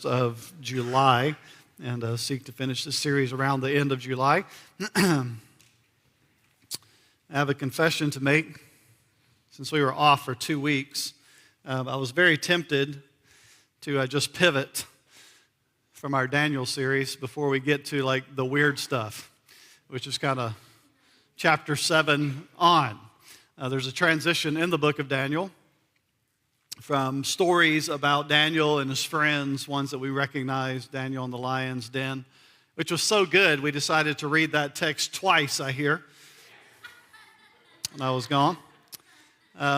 Of July and seek to finish this series around the end of July. I have a confession to make. Since we were off for 2 weeks, I was very tempted to just pivot from our Daniel series before we get to like the weird stuff, which is kind of chapter 7 on. There's a transition in the book of Daniel from stories about Daniel and his friends, ones that we recognize, Daniel in the lion's den, which was so good we decided to read that text twice, I hear, when I was gone.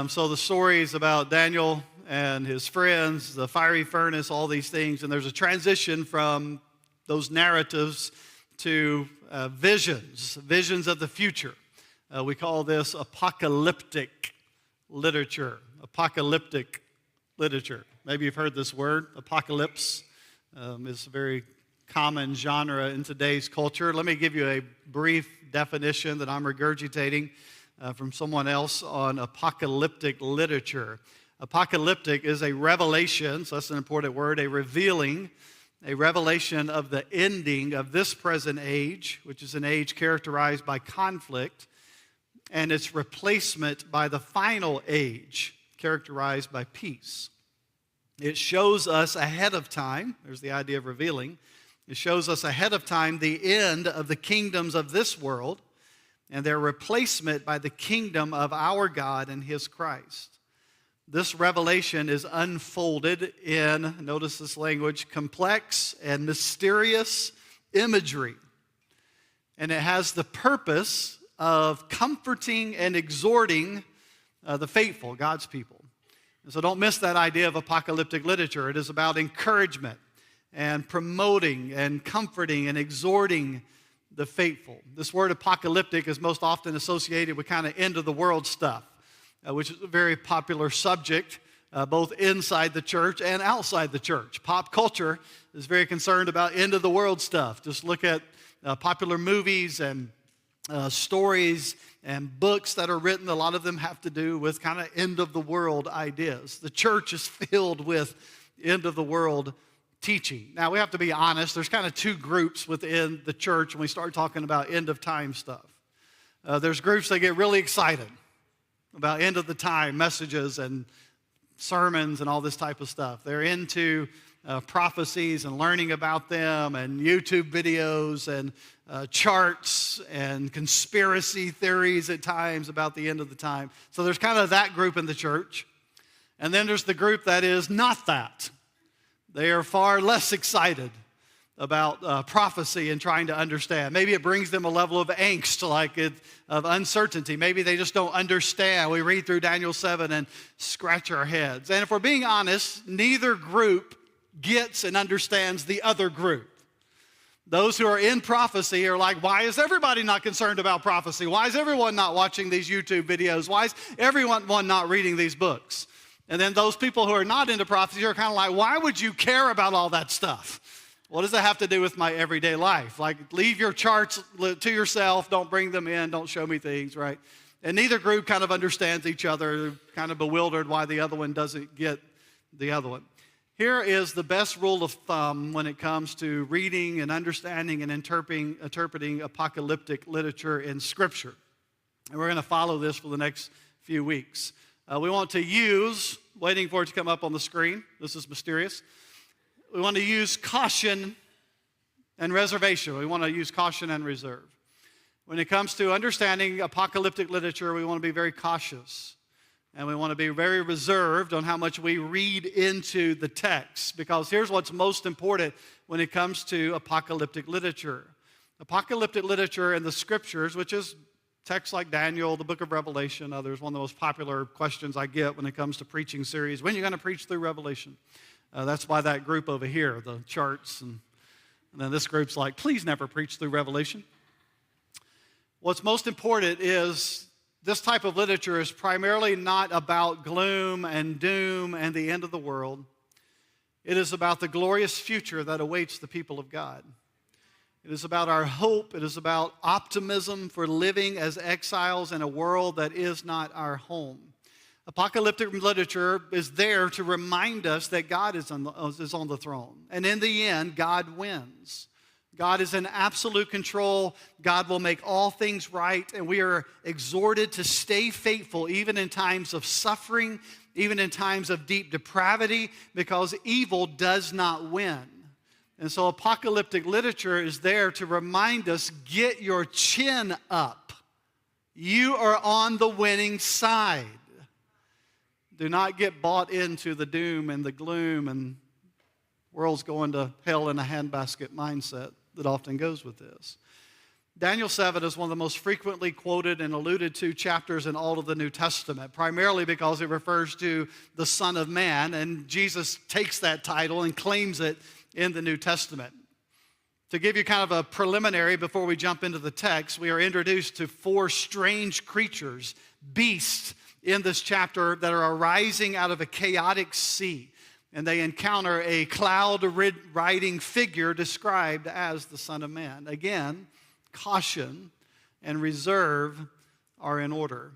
So the stories about Daniel and his friends, the fiery furnace, all these things, and there's a transition from those narratives to visions of the future. We call this apocalyptic literature. Apocalyptic literature. Maybe you've heard this word, apocalypse. It's a very common genre in today's culture. Let me give you a brief definition that I'm regurgitating from someone else on apocalyptic literature. Apocalyptic is a revelation, so that's an important word, a revealing, a revelation of the ending of this present age, which is an age characterized by conflict, and its replacement by the final age, characterized by peace. It shows us ahead of time, there's the idea of revealing, it shows us ahead of time the end of the kingdoms of this world and their replacement by the kingdom of our God and His Christ. This revelation is unfolded in, notice this language, complex and mysterious imagery. And it has the purpose of comforting and exhorting the faithful, God's people. And so don't miss that idea of apocalyptic literature. It is about encouragement and promoting and comforting and exhorting the faithful. This word apocalyptic is most often associated with kind of end of the world stuff, which is a very popular subject both inside the church and outside the church. Pop culture is very concerned about end of the world stuff. Just look at popular movies and stories and books that are written. A lot of them have to do with kind of end of the world ideas. The church is filled with end of the world teaching. Now we have to be honest, there's kind of two groups within the church when we start talking about end of time stuff. There's groups that get really excited about end of the time messages and sermons and all this type of stuff. They're into prophecies and learning about them and YouTube videos and charts and conspiracy theories at times about the end of the time. So there's kind of that group in the church. And then there's the group that is not that. They are far less excited about prophecy and trying to understand. Maybe it brings them a level of angst, of uncertainty. Maybe they just don't understand. We read through Daniel 7 and scratch our heads. And if we're being honest, neither group gets and understands the other group. Those who are in prophecy are like, why is everybody not concerned about prophecy? Why is everyone not watching these YouTube videos? Why is everyone not reading these books? And then those people who are not into prophecy are kind of like, why would you care about all that stuff? What does that have to do with my everyday life? Like, leave your charts to yourself. Don't bring them in. Don't show me things, right? And neither group kind of understands each other, kind of bewildered why the other one doesn't get the other one. Here is the best rule of thumb when it comes to reading and understanding and interpreting apocalyptic literature in Scripture. And we're going to follow this for the next few weeks. We want to use, waiting for it to come up on the screen, this is mysterious. We want to use caution and reservation. We want to use caution and reserve. When it comes to understanding apocalyptic literature, we want to be very cautious. And we want to be very reserved on how much we read into the text, because here's what's most important when it comes to apocalyptic literature. Apocalyptic literature in the Scriptures, which is texts like Daniel, the book of Revelation, others, one of the most popular questions I get when it comes to preaching series, when are you going to preach through Revelation? That's why that group over here, the charts, and then this group's like, please never preach through Revelation. What's most important is this type of literature is primarily not about gloom and doom and the end of the world. It is about the glorious future that awaits the people of God. It is about our hope. It is about optimism for living as exiles in a world that is not our home. Apocalyptic literature is there to remind us that God is on the throne. And in the end, God wins. God is in absolute control. God will make all things right. And we are exhorted to stay faithful even in times of suffering, even in times of deep depravity, because evil does not win. And so apocalyptic literature is there to remind us, get your chin up. You are on the winning side. Do not get bought into the doom and the gloom and world's going to hell in a handbasket mindset that often goes with this. Daniel 7 is one of the most frequently quoted and alluded to chapters in all of the New Testament, primarily because it refers to the Son of Man, and Jesus takes that title and claims it in the New Testament. To give you kind of a preliminary before we jump into the text, we are introduced to 4 strange creatures, beasts, in this chapter that are arising out of a chaotic sea. And they encounter a cloud-riding figure described as the Son of Man. Again, caution and reserve are in order.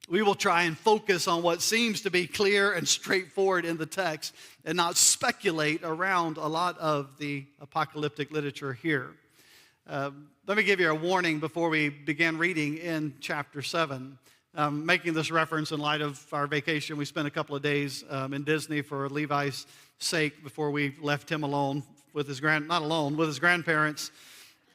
We will try and focus on what seems to be clear and straightforward in the text and not speculate around a lot of the apocalyptic literature here. Let me give you a warning before we begin reading in chapter 7. Making this reference in light of our vacation. We spent a couple of days in Disney for Levi's sake before we left him alone with his with his grandparents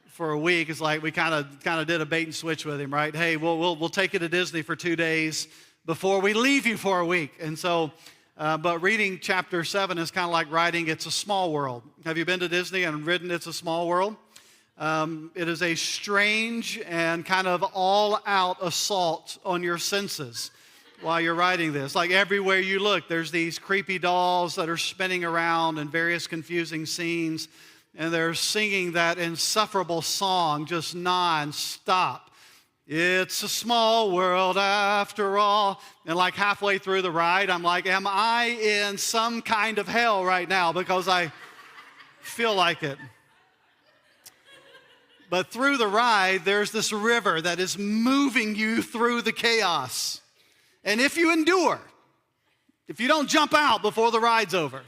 for a week. It's like we kind of did a bait and switch with him, right? Hey, we'll take you to Disney for 2 days before we leave you for a week. And so, but reading chapter 7 is kind of like riding It's a Small World. Have you been to Disney and ridden It's a Small World? It is a strange and kind of all-out assault on your senses while you're writing this. Like everywhere you look, there's these creepy dolls that are spinning around and various confusing scenes, and they're singing that insufferable song just non-stop. It's a small world after all. And like halfway through the ride, I'm like, am I in some kind of hell right now? Because I feel like it. But through the ride, there's this river that is moving you through the chaos. And if you endure, if you don't jump out before the ride's over,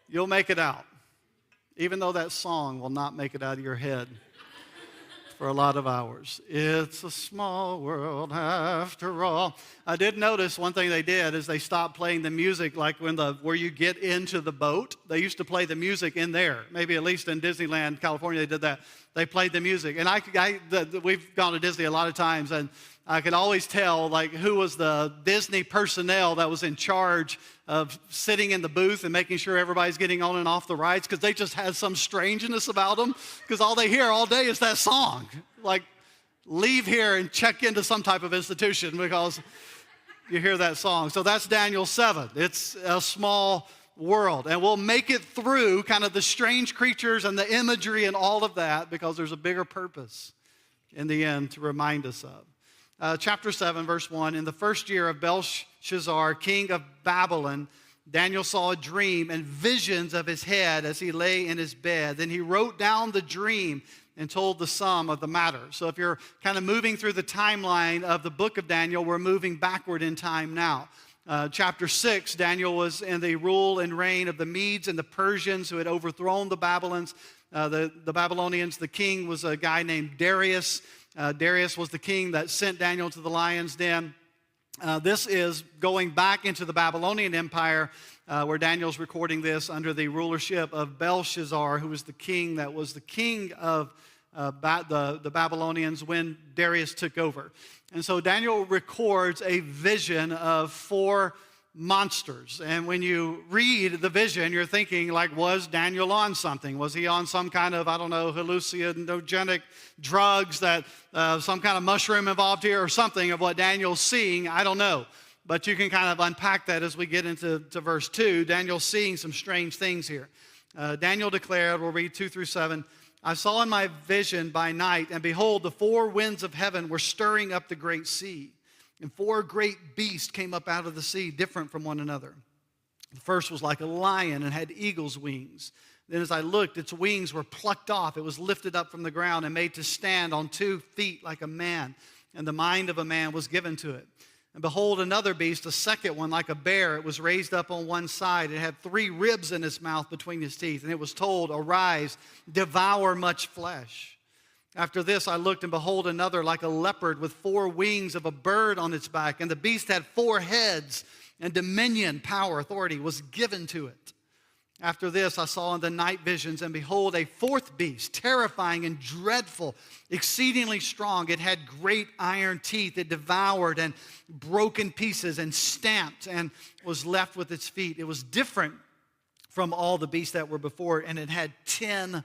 you'll make it out. Even though that song will not make it out of your head for a lot of hours. It's a small world after all. I did notice one thing they did is they stopped playing the music like where you get into the boat. They used to play the music in there. Maybe at least in Disneyland, California, they did that. They played the music. And we've gone to Disney a lot of times, and I could always tell like who was the Disney personnel that was in charge of sitting in the booth and making sure everybody's getting on and off the rides, because they just had some strangeness about them, because all they hear all day is that song. Like, leave here and check into some type of institution because you hear that song. So that's Daniel 7. It's a small world. And we'll make it through kind of the strange creatures and the imagery and all of that because there's a bigger purpose in the end to remind us of. Chapter 7, verse 1, in the first year of Belshazzar, king of Babylon, Daniel saw a dream and visions of his head as he lay in his bed. Then he wrote down the dream and told the sum of the matter. So if you're kind of moving through the timeline of the book of Daniel, we're moving backward in time now. Chapter 6, Daniel was in the rule and reign of the Medes and the Persians who had overthrown the Babylonians. The Babylonians, the king was a guy named Darius. Darius was the king that sent Daniel to the lion's den. This is going back into the Babylonian Empire, where Daniel's recording this under the rulership of Belshazzar, who was the king that was the king of the Babylonians when Darius took over. And so Daniel records a vision of 4 monsters. And when you read the vision, you're thinking, like, was Daniel on something? Was he on some kind of, hallucinogenic drugs, that some kind of mushroom involved here or something of what Daniel's seeing? I don't know. But you can kind of unpack that as we get into verse 2. Daniel's seeing some strange things here. Daniel declared, we'll read 2 through 7, I saw in my vision by night, and behold, the 4 winds of heaven were stirring up the great sea. And 4 great beasts came up out of the sea, different from one another. The first was like a lion and had eagle's wings. Then as I looked, its wings were plucked off. It was lifted up from the ground and made to stand on 2 feet like a man. And the mind of a man was given to it. And behold, another beast, a second one, like a bear. It was raised up on one side. It had 3 ribs in its mouth between his teeth. And it was told, arise, devour much flesh. After this I looked, and behold, another like a leopard with 4 wings of a bird on its back. And the beast had 4 heads, and dominion, power, authority was given to it. After this, I saw in the night visions, and behold, a 4th beast, terrifying and dreadful, exceedingly strong. It had great iron teeth. It devoured and broke in pieces and stamped and was left with its feet. It was different from all the beasts that were before it, and it had 10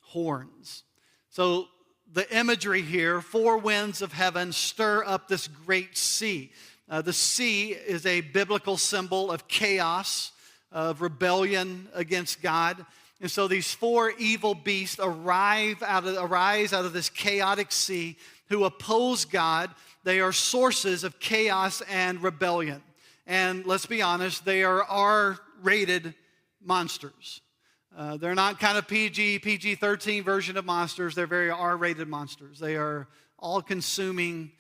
horns. So the imagery here, 4 winds of heaven stir up this great sea. The sea is a biblical symbol of chaos, of rebellion against God. And so these 4 evil beasts arise out of this chaotic sea who oppose God. They are sources of chaos and rebellion. And let's be honest, they are R-rated monsters. They're not kind of PG-13 version of monsters. They're very R-rated monsters. They are all-consuming.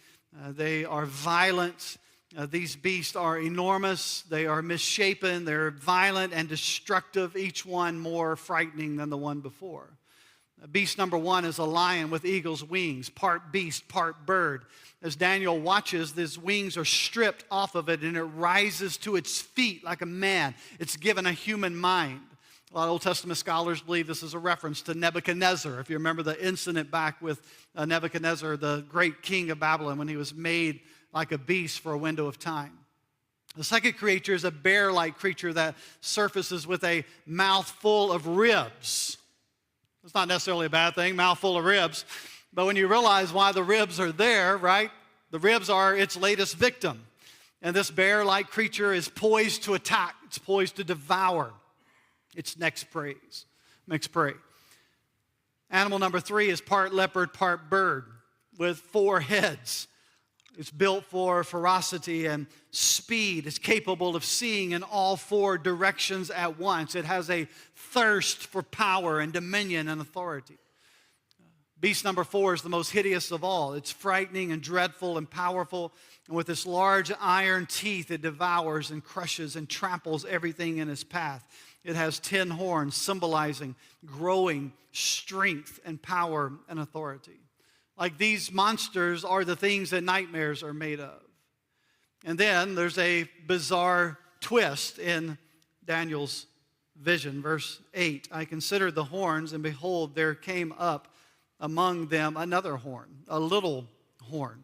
They are violent. These beasts are enormous, they are misshapen, they're violent and destructive, each one more frightening than the one before. Beast number 1 is a lion with eagle's wings, part beast, part bird. As Daniel watches, his wings are stripped off of it and it rises to its feet like a man. It's given a human mind. A lot of Old Testament scholars believe this is a reference to Nebuchadnezzar. If you remember the incident back with Nebuchadnezzar, the great king of Babylon, when he was made like a beast for a window of time. The second creature is a bear-like creature that surfaces with a mouth full of ribs. It's not necessarily a bad thing, mouth full of ribs. But when you realize why the ribs are there, right? The ribs are its latest victim. And this bear-like creature is poised to attack. It's poised to devour its next prey. Animal number 3 is part leopard, part bird with 4 heads. It's built for ferocity and speed. It's capable of seeing in all 4 directions at once. It has a thirst for power and dominion and authority. Beast number 4 is the most hideous of all. It's frightening and dreadful and powerful. And with its large iron teeth, it devours and crushes and tramples everything in its path. It has 10 horns, symbolizing growing strength and power and authority. Like these monsters are the things that nightmares are made of. And then there's a bizarre twist in Daniel's vision. Verse 8, I considered the horns, and behold, there came up among them another horn, a little horn,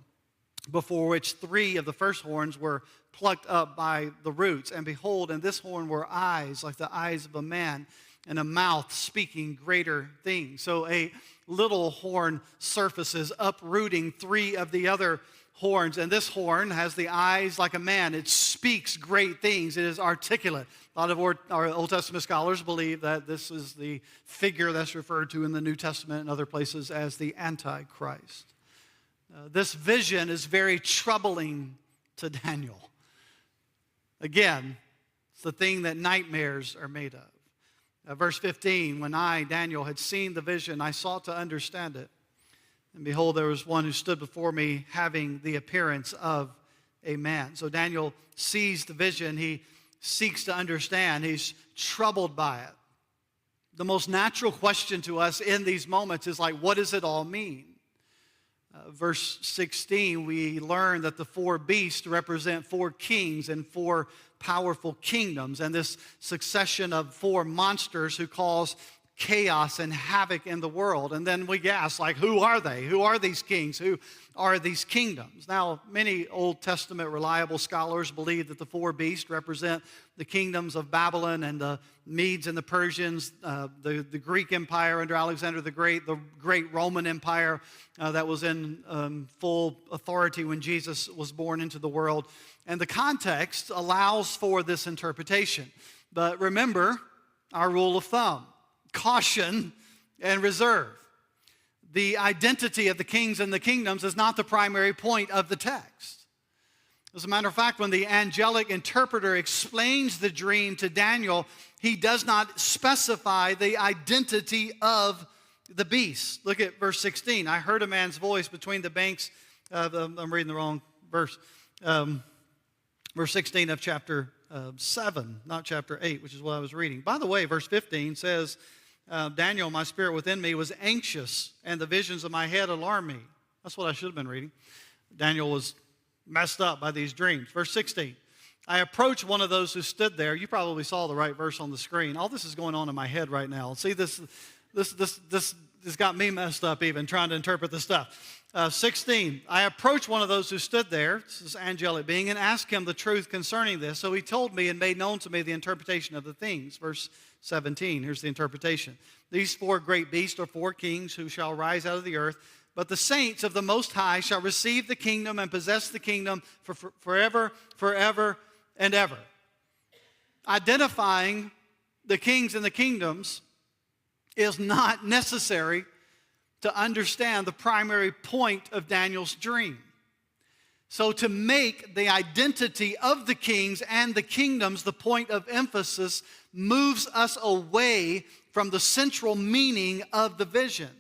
before which 3 of the first horns were plucked up by the roots. And behold, in this horn were eyes like the eyes of a man, and a mouth speaking greater things. So a little horn surfaces, uprooting 3 of the other horns. And this horn has the eyes like a man. It speaks great things. It is articulate. A lot of our Old Testament scholars believe that this is the figure that's referred to in the New Testament and other places as the Antichrist. This vision is very troubling to Daniel. Again, it's the thing that nightmares are made of. Verse 15, when I, Daniel, had seen the vision, I sought to understand it. And behold, there was one who stood before me having the appearance of a man. So Daniel sees the vision. He seeks to understand. He's troubled by it. The most natural question to us in these moments is like, what does it all mean? Verse 16, we learn that the 4 beasts represent 4 kings and 4 powerful kingdoms, and this succession of 4 monsters who cause chaos and havoc in the world. And then we ask, like, who are they? Who are these kings? Who are these kingdoms? Now, many Old Testament reliable scholars believe that the 4 beasts represent the kingdoms of Babylon and the Medes and the Persians, the Greek Empire under Alexander the great Roman Empire that was in full authority when Jesus was born into the world. And the context allows for this interpretation. But remember our rule of thumb: caution and reserve. The identity of the kings and the kingdoms is not the primary point of the text. As a matter of fact, when the angelic interpreter explains the dream to Daniel, he does not specify the identity of the beast. Look at verse 16. I heard a man's voice between the banks. I'm reading the wrong verse. Verse 16 of chapter 7, not chapter 8, which is what I was reading. By the way, verse 15 says, Daniel, my spirit within me was anxious, and the visions of my head alarmed me. That's what I should have been reading. Daniel was messed up by these dreams. Verse 16, I approached one of those who stood there. You probably saw the right verse on the screen. All this is going on in my head right now. See, this has got me messed up even trying to interpret this stuff. 16, I approached one of those who stood there, this is angelic being, and asked him the truth concerning this. So he told me and made known to me the interpretation of the things. Verse 17, here's the interpretation. These four great beasts are four kings who shall rise out of the earth, but the saints of the Most High shall receive the kingdom and possess the kingdom for forever, forever, and ever. Identifying the kings and the kingdoms is not necessary to understand the primary point of Daniel's dream. So to make the identity of the kings and the kingdoms the point of emphasis moves us away from the central meaning of the vision.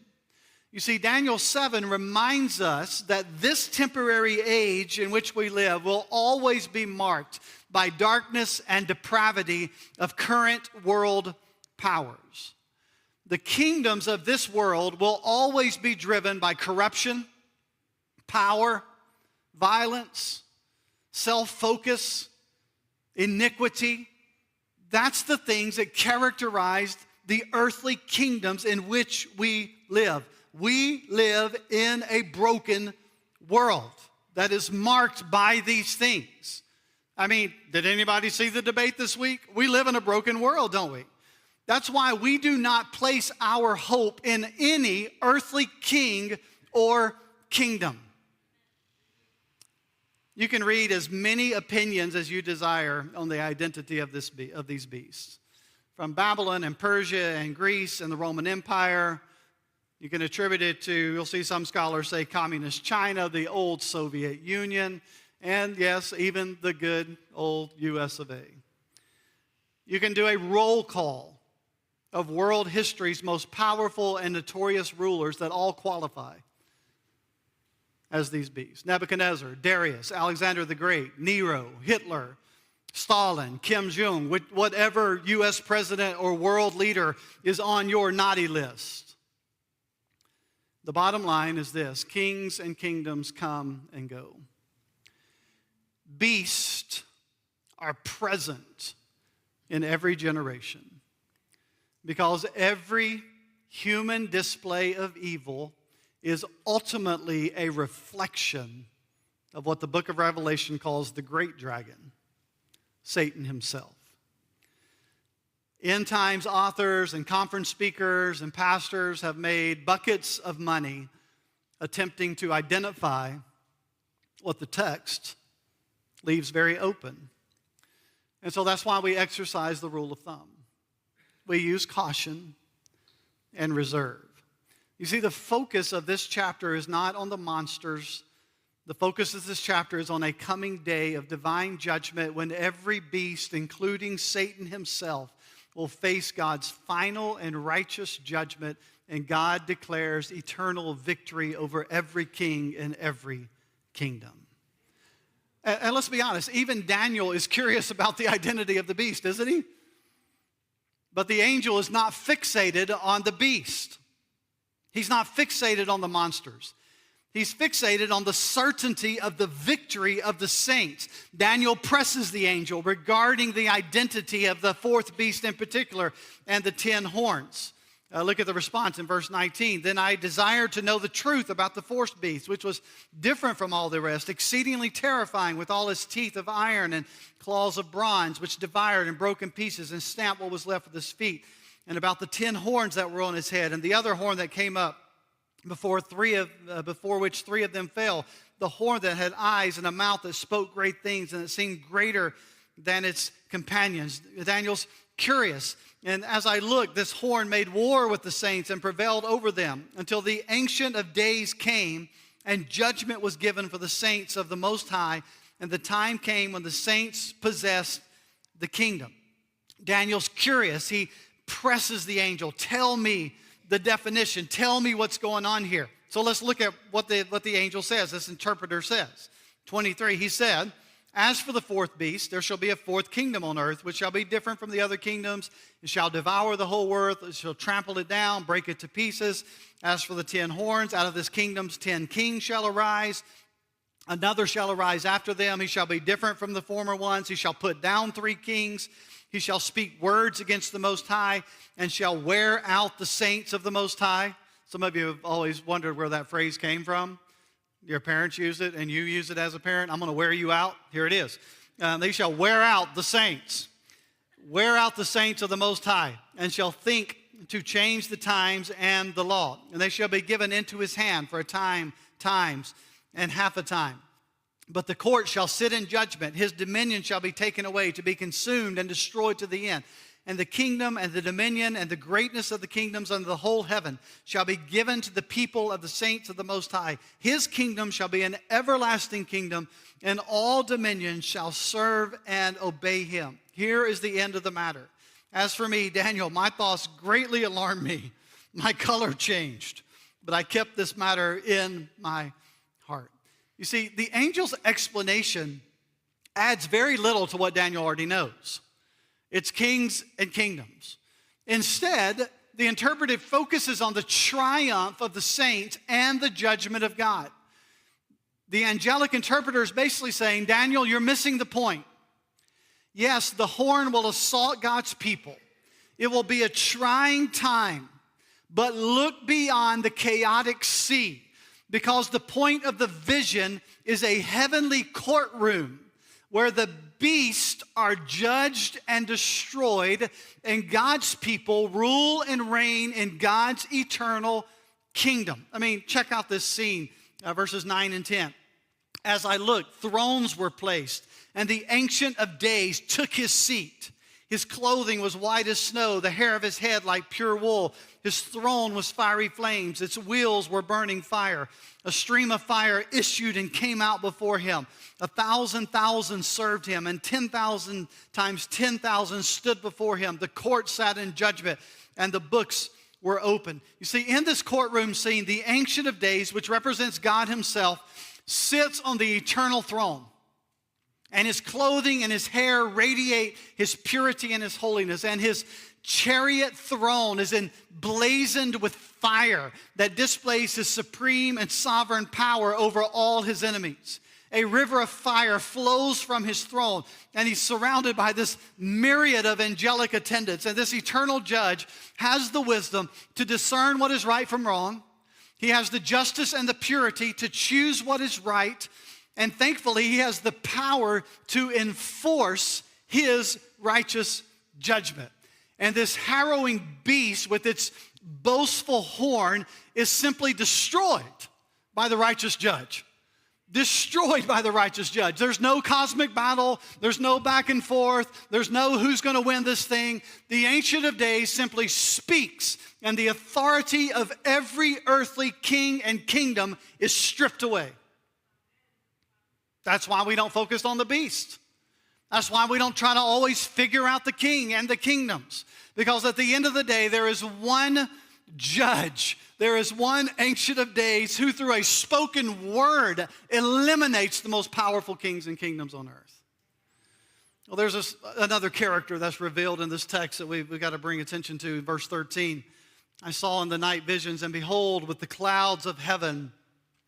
You see, Daniel 7 reminds us that this temporary age in which we live will always be marked by darkness and depravity of current world powers. The kingdoms of this world will always be driven by corruption, power, violence, self-focus, iniquity. That's the things that characterized the earthly kingdoms in which we live. We live in a broken world that is marked by these things. I mean, did anybody see the debate this week? We live in a broken world, don't we? That's why we do not place our hope in any earthly king or kingdom. You can read as many opinions as you desire on the identity of these beasts. From Babylon and Persia and Greece and the Roman Empire, you can attribute it to, you'll see some scholars say communist China, the old Soviet Union, and yes, even the good old US of A. You can do a roll call of world history's most powerful and notorious rulers that all qualify as these beasts. Nebuchadnezzar, Darius, Alexander the Great, Nero, Hitler, Stalin, Kim Jong, whatever U.S. president or world leader is on your naughty list. The bottom line is this: kings and kingdoms come and go. Beasts are present in every generation, because every human display of evil is ultimately a reflection of what the book of Revelation calls the great dragon, Satan himself. End times authors and conference speakers and pastors have made buckets of money attempting to identify what the text leaves very open. And so that's why we exercise the rule of thumb. We use caution and reserve. You see, the focus of this chapter is not on the monsters. The focus of this chapter is on a coming day of divine judgment when every beast, including Satan himself, will face God's final and righteous judgment, and God declares eternal victory over every king and every kingdom. And let's be honest, even Daniel is curious about the identity of the beast, isn't he? But the angel is not fixated on the beast. He's not fixated on the monsters. He's fixated on the certainty of the victory of the saints. Daniel presses the angel regarding the identity of the fourth beast in particular and the 10 horns. Look at the response in verse 19. Then I desired to know the truth about the fourth beast, which was different from all the rest, exceedingly terrifying, with all its teeth of iron and claws of bronze, which devoured and broke in pieces and stamped what was left with his feet, and about the 10 horns that were on his head, and the other horn that came up before which three of them fell, the horn that had eyes and a mouth that spoke great things, and it seemed greater than its companions. Daniel's curious. And as I looked, this horn made war with the saints and prevailed over them until the Ancient of Days came, and judgment was given for the saints of the Most High, and the time came when the saints possessed the kingdom. Daniel's curious. He presses the angel. Tell me the definition. Tell me what's going on here. So let's look at what the angel says, this interpreter says. 23, he said, As for the fourth beast, there shall be a fourth kingdom on earth, which shall be different from the other kingdoms. It shall devour the whole earth. It shall trample it down, break it to pieces. As for the 10 horns, out of this kingdom's 10 kings shall arise. Another shall arise after them. He shall be different from the former ones. He shall put down 3 kings. He shall speak words against the Most High, and shall wear out the saints of the Most High. Some of you have always wondered where that phrase came from. Your parents use it, and you use it as a parent. I'm going to wear you out. Here it is. They shall wear out the saints. Wear out the saints of the Most High, and shall think to change the times and the law. And they shall be given into his hand for a time, times, and half a time. But the court shall sit in judgment. His dominion shall be taken away, to be consumed and destroyed to the end. And the kingdom and the dominion and the greatness of the kingdoms under the whole heaven shall be given to the people of the saints of the Most High. His kingdom shall be an everlasting kingdom, and all dominions shall serve and obey him. Here is the end of the matter. As for me, Daniel, my thoughts greatly alarmed me. My color changed, but I kept this matter in my heart. You see, the angel's explanation adds very little to what Daniel already knows. It's kings and kingdoms. Instead, the interpretive focuses on the triumph of the saints and the judgment of God. The angelic interpreter is basically saying, Daniel, you're missing the point. Yes, the horn will assault God's people. It will be a trying time, but look beyond the chaotic sea, because the point of the vision is a heavenly courtroom where the beasts are judged and destroyed, and God's people rule and reign in God's eternal kingdom. I mean, check out this scene, verses 9 and 10. As I looked, thrones were placed, and the Ancient of Days took his seat. His clothing was white as snow, the hair of his head like pure wool. His throne was fiery flames. Its wheels were burning fire. A stream of fire issued and came out before him. 1,000,000 served him, and 10,000 times 10,000 stood before him. The court sat in judgment, and the books were open. You see, in this courtroom scene, the Ancient of Days, which represents God himself, sits on the eternal throne. And his clothing and his hair radiate his purity and his holiness. And his chariot throne is emblazoned with fire that displays his supreme and sovereign power over all his enemies. A river of fire flows from his throne, and he's surrounded by this myriad of angelic attendants. And this eternal judge has the wisdom to discern what is right from wrong. He has the justice and the purity to choose what is right. And thankfully, he has the power to enforce his righteous judgment. And this harrowing beast with its boastful horn is simply destroyed by the righteous judge. Destroyed by the righteous judge. There's no cosmic battle. There's no back and forth. There's no who's going to win this thing. The Ancient of Days simply speaks, and the authority of every earthly king and kingdom is stripped away. That's why we don't focus on the beast. That's why we don't try to always figure out the king and the kingdoms. Because at the end of the day, there is one judge. There is one Ancient of Days who through a spoken word eliminates the most powerful kings and kingdoms on earth. Well, there's another character that's revealed in this text that we've got to bring attention to. Verse 13, I saw in the night visions, and behold, with the clouds of heaven,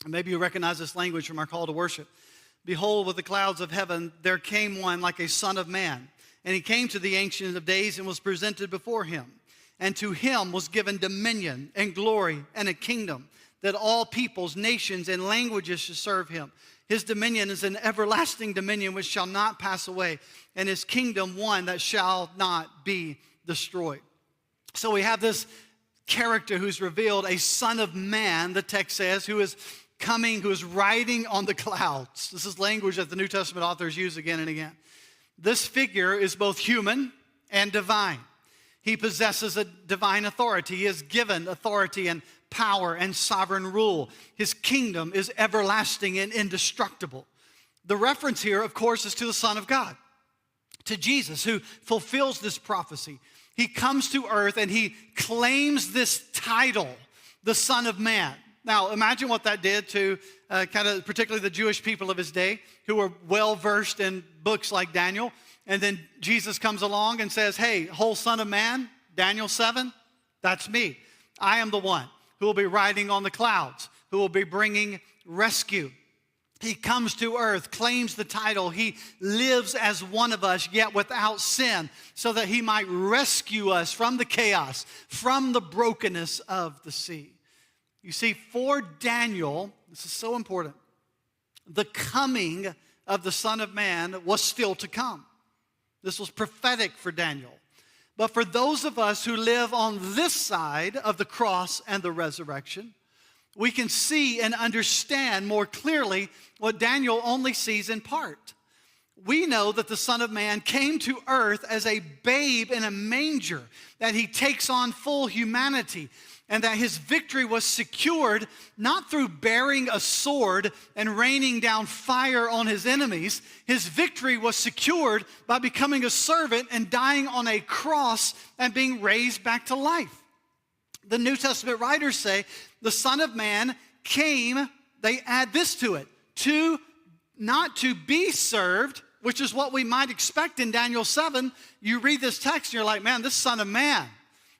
and maybe you recognize this language from our call to worship. Behold, with the clouds of heaven, there came one like a son of man. And he came to the Ancient of Days and was presented before him. And to him was given dominion and glory and a kingdom, that all peoples, nations, and languages should serve him. His dominion is an everlasting dominion which shall not pass away, and his kingdom one that shall not be destroyed. So we have this character who's revealed, a son of man, the text says, who is coming, who is riding on the clouds. This is language that the New Testament authors use again and again. This figure is both human and divine. He possesses a divine authority. He is given authority and power and sovereign rule. His kingdom is everlasting and indestructible. The reference here, of course, is to the Son of God, to Jesus, who fulfills this prophecy. He comes to earth and he claims this title, the Son of Man. Now, imagine what that did to particularly the Jewish people of his day who were well-versed in books like Daniel. And then Jesus comes along and says, hey, whole son of man, Daniel 7, that's me. I am the one who will be riding on the clouds, who will be bringing rescue. He comes to earth, claims the title. He lives as one of us, yet without sin, so that he might rescue us from the chaos, from the brokenness of the sea. You see, for Daniel, this is so important, the coming of the Son of Man was still to come. This was prophetic for Daniel. But for those of us who live on this side of the cross and the resurrection, we can see and understand more clearly what Daniel only sees in part. We know that the Son of Man came to earth as a babe in a manger, that he takes on full humanity, and that his victory was secured not through bearing a sword and raining down fire on his enemies. His victory was secured by becoming a servant and dying on a cross and being raised back to life. The New Testament writers say the Son of Man came, they add this to it, not to be served, which is what we might expect in Daniel 7. You read this text and you're like, man, this Son of Man,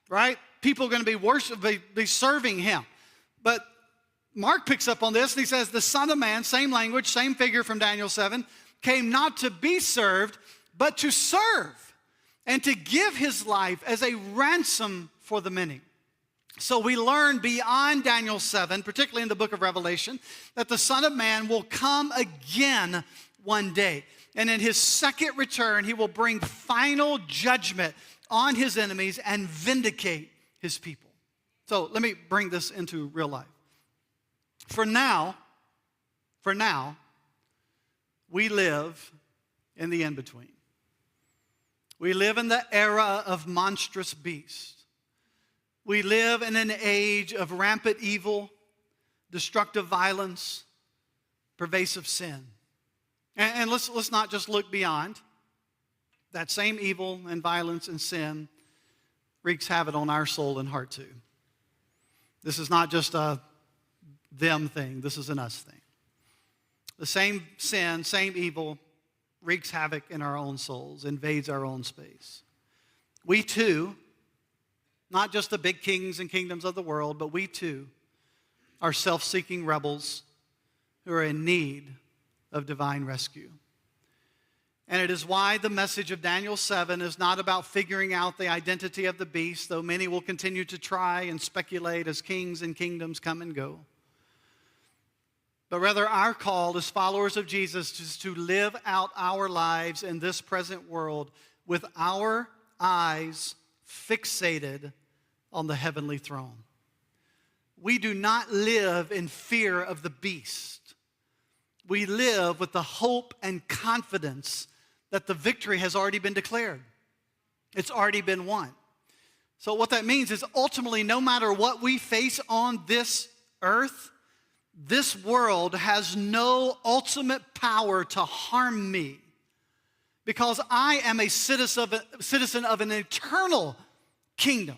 right? People are going to be serving him. But Mark picks up on this and he says, the Son of Man, same language, same figure from Daniel 7, came not to be served, but to serve and to give his life as a ransom for the many. So we learn beyond Daniel 7, particularly in the book of Revelation, that the Son of Man will come again one day. And in his second return, he will bring final judgment on his enemies and vindicate his people. So let me bring this into real life. For now, we live in the in-between. We live in the era of monstrous beasts. We live in an age of rampant evil, destructive violence, pervasive sin. And let's not just look beyond. That same evil and violence and sin wreaks havoc on our soul and heart too. This is not just a them thing. This is an us thing. The same sin, same evil wreaks havoc in our own souls, invades our own space. We too, not just the big kings and kingdoms of the world, but we too are self-seeking rebels who are in need of divine rescue. And it is why the message of Daniel 7 is not about figuring out the identity of the beast, though many will continue to try and speculate as kings and kingdoms come and go. But rather, our call as followers of Jesus is to live out our lives in this present world with our eyes fixated on the heavenly throne. We do not live in fear of the beast. We live with the hope and confidence that the victory has already been declared. It's already been won. So what that means is ultimately, no matter what we face on this earth, this world has no ultimate power to harm me because I am a citizen of an eternal kingdom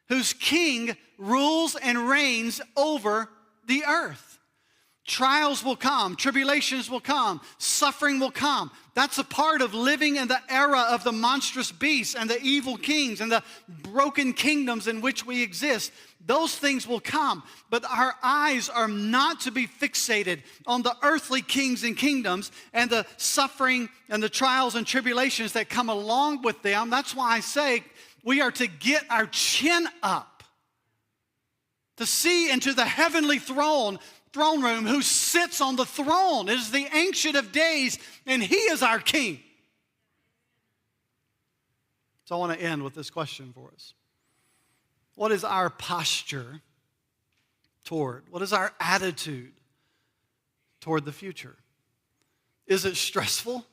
whose king rules and reigns over the earth. Trials will come, tribulations will come, suffering will come. That's a part of living in the era of the monstrous beasts and the evil kings and the broken kingdoms in which we exist. Those things will come, but our eyes are not to be fixated on the earthly kings and kingdoms and the suffering and the trials and tribulations that come along with them. That's why I say we are to get our chin up, to see into the heavenly throne room who sits on the throne. It is the Ancient of Days, and he is our king. So I want to end with this question for us. What is our posture toward? What is our attitude toward the future? Is it stressful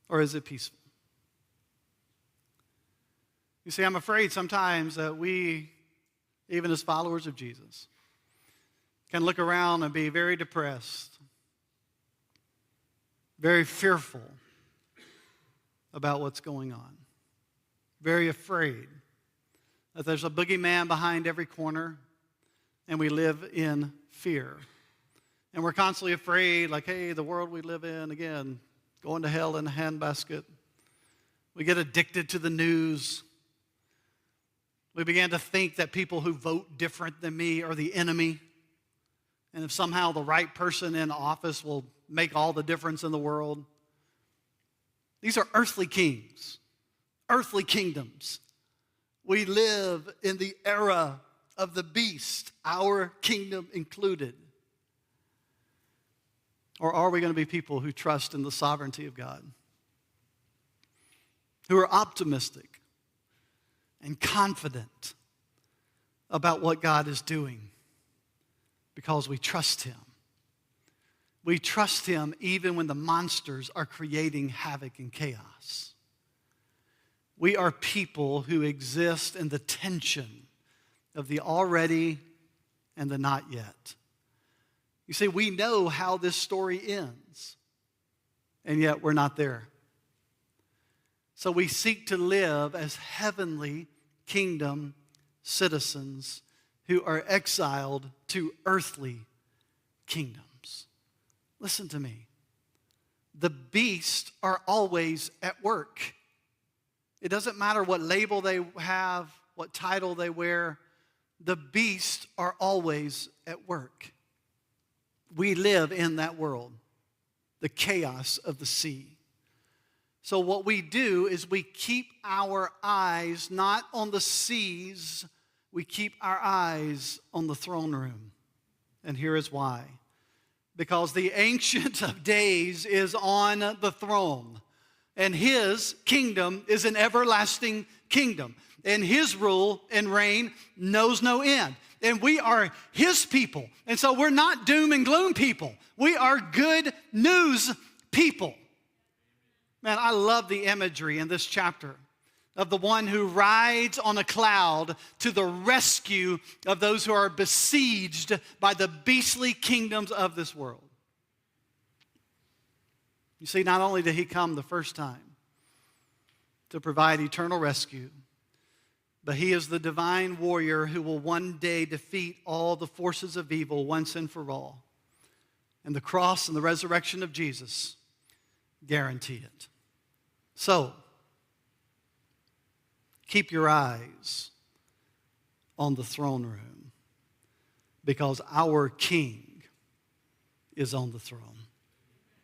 or is it peaceful? You see, I'm afraid sometimes that we, even as followers of Jesus, can look around and be very depressed, very fearful about what's going on, very afraid that there's a boogeyman behind every corner and we live in fear. And we're constantly afraid, like, hey, the world we live in, again, going to hell in a handbasket. We get addicted to the news. We began to think that people who vote different than me are the enemy. And if somehow the right person in office will make all the difference in the world. These are earthly kings, earthly kingdoms. We live in the era of the beast, our kingdom included. Or are we going to be people who trust in the sovereignty of God? Who are optimistic and confident about what God is doing because we trust Him. We trust Him even when the monsters are creating havoc and chaos. We are people who exist in the tension of the already and the not yet. You see, we know how this story ends, and yet we're not there. So we seek to live as heavenly kingdom citizens who are exiled to earthly kingdoms. Listen to me. The beasts are always at work. It doesn't matter what label they have, what title they wear. The beasts are always at work. We live in that world, the chaos of the sea. So what we do is we keep our eyes not on the seas, we keep our eyes on the throne room. And here is why. Because the Ancient of Days is on the throne, and His kingdom is an everlasting kingdom, and His rule and reign knows no end. And we are His people, and so we're not doom and gloom people. We are good news people. Man, I love the imagery in this chapter of the one who rides on a cloud to the rescue of those who are besieged by the beastly kingdoms of this world. You see, not only did He come the first time to provide eternal rescue, but He is the divine warrior who will one day defeat all the forces of evil once and for all. And the cross and the resurrection of Jesus guarantee it. So, keep your eyes on the throne room because our King is on the throne.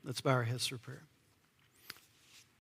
Let's bow our heads for prayer.